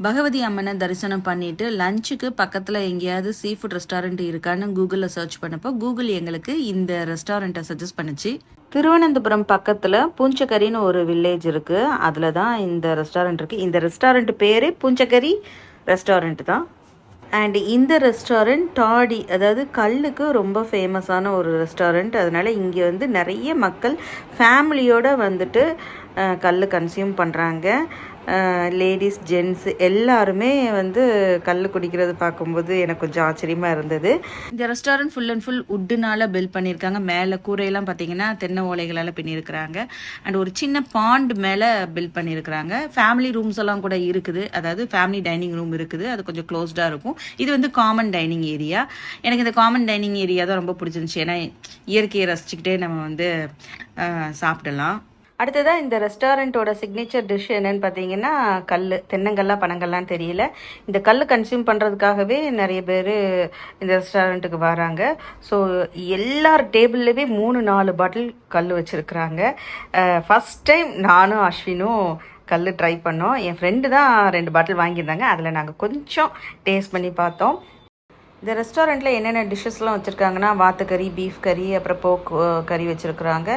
பகவதி அம்மனை தரிசனம் பண்ணிட்டு லஞ்சுக்கு பக்கத்தில் எங்கேயாவது சீ ஃபுட் ரெஸ்டாரண்ட் இருக்கான்னு கூகுளில் சர்ச் பண்ணப்போ கூகுள் எங்களுக்கு இந்த ரெஸ்டாரண்ட்டை சஜஸ்ட் பண்ணுச்சு. திருவனந்தபுரம் பக்கத்தில் பூஞ்சக்கரின்னு ஒரு வில்லேஜ் இருக்குது, அதில் தான் இந்த ரெஸ்டாரண்ட் இருக்குது. இந்த ரெஸ்டாரண்ட் பேர் பூஞ்சக்கரி ரெஸ்டாரண்ட் தான். அண்ட் இந்த ரெஸ்டாரண்ட் டாடி, அதாவது கல்லுக்கு ரொம்ப ஃபேமஸான ஒரு ரெஸ்டாரண்ட். அதனால் இங்கே வந்து நிறைய மக்கள் ஃபேமிலியோடு வந்துட்டு கல் கன்சியூம் பண்ணுறாங்க. லேடிஸ் ஜென்ட்ஸ் எல்லாருமே வந்து கல் குடிக்கிறது பார்க்கும்போது எனக்கு கொஞ்சம் ஆச்சரியமாக இருந்தது. இந்த ரெஸ்டாரண்ட் ஃபுல் அண்ட் ஃபுல் உட்டுனால் பில்ட் பண்ணியிருக்காங்க. மேலே கூரையெல்லாம் பார்த்தீங்கன்னா தென்னை ஓலைகளால் பின்னியிருக்கிறாங்க. அண்ட் ஒரு சின்ன பாண்ட் மேலே பில்ட் பண்ணியிருக்கிறாங்க. ஃபேமிலி ரூம்ஸ் எல்லாம் கூட இருக்குது, அதாவது ஃபேமிலி டைனிங் ரூம் இருக்குது, அது கொஞ்சம் க்ளோஸ்டாக இருக்கும். இது வந்து காமன் டைனிங் ஏரியா. எனக்கு இந்த காமன் டைனிங் ஏரியா தான் ரொம்ப பிடிச்சிருந்துச்சு. ஏன்னா இயற்கையை ரசிச்சுக்கிட்டே நம்ம வந்து சாப்பிடலாம். அடுத்ததாக இந்த ரெஸ்டாரண்ட்டோட சிக்னேச்சர் டிஷ் என்னென்னு பார்த்தீங்கன்னா தென்னங்கல்லா பனங்கள்லாம் தெரியல, இந்த கல் கன்சியூம் பண்ணுறதுக்காகவே நிறைய பேர் இந்த ரெஸ்டாரண்ட்டுக்கு வராங்க. ஸோ எல்லார் டேபிள்லேயுமே 3-4 பாட்டில் கல் வச்சுருக்குறாங்க. ஃபஸ்ட் டைம் நானும் அஸ்வினும் கல் ட்ரை பண்ணோம். என் ஃப்ரெண்டு தான் 2 பாட்டில் வாங்கியிருந்தாங்க. அதில் நாங்கள் கொஞ்சம் டேஸ்ட் பண்ணி பார்த்தோம். இந்த ரெஸ்டாரண்ட்டில் என்னென்ன டிஷ்ஷஸ்லாம் வச்சுருக்காங்கன்னா வாத்துக்கறி, பீஃப் கறி, அப்புறம் போக் கறி வச்சுருக்குறாங்க.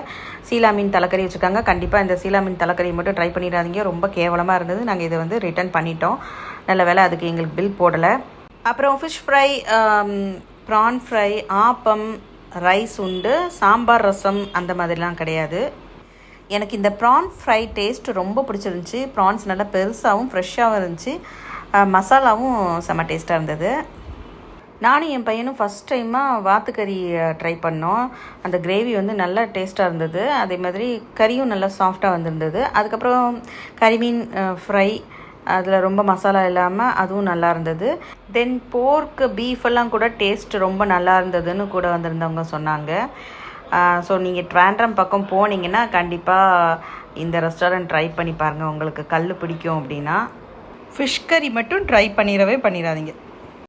சீலா மீன் தலைக்கறி வச்சுருக்காங்க. கண்டிப்பாக இந்த சீலா மீன் தலைக்கறி மட்டும் ட்ரை பண்ணிடாதீங்க, ரொம்ப கேவலமாக இருந்தது. நாங்கள் இதை வந்து ரிட்டர்ன் பண்ணிட்டோம். நல்ல வேலை அதுக்கு எங்களுக்கு பில் போடலை. அப்புறம் fish fry, PRAN fry, appam, rice உண்டு, சாம்பார் ரசம் அந்த மாதிரிலாம் கிடையாது. எனக்கு இந்த ப்ரான் ஃப்ரை டேஸ்ட் ரொம்ப பிடிச்சிருந்துச்சி. ப்ரான்ஸ் நல்லா பெருசாகவும் ஃப்ரெஷ்ஷாகவும் இருந்துச்சு. மசாலாவும் செம்ம டேஸ்ட்டாக இருந்தது. நானும் என் பையனும் ஃபஸ்ட் டைமாக வாத்துக்கறி ட்ரை பண்ணோம். அந்த கிரேவி வந்து நல்லா டேஸ்ட்டாக இருந்தது. அதே மாதிரி கறியும் நல்லா சாஃப்டாக வந்திருந்தது. அதுக்கப்புறம் கறிமீன் ஃப்ரை, அதில் ரொம்ப மசாலா இல்லாமல் அதுவும் நல்லா இருந்தது. தென் போர்க்கு பீஃபெல்லாம் கூட டேஸ்ட் ரொம்ப நல்லா இருந்ததுன்னு கூட வந்திருந்தவங்க சொன்னாங்க. ஸோ நீங்கள் ட்ராண்ட்ரம் பக்கம் போனீங்கன்னா கண்டிப்பாக இந்த ரெஸ்டாரண்ட் ட்ரை பண்ணி பாருங்கள். உங்களுக்கு கல் பிடிக்கும் அப்படின்னா ஃபிஷ் கறி மட்டும் ட்ரை பண்ணிடவே பண்ணிடாதீங்க.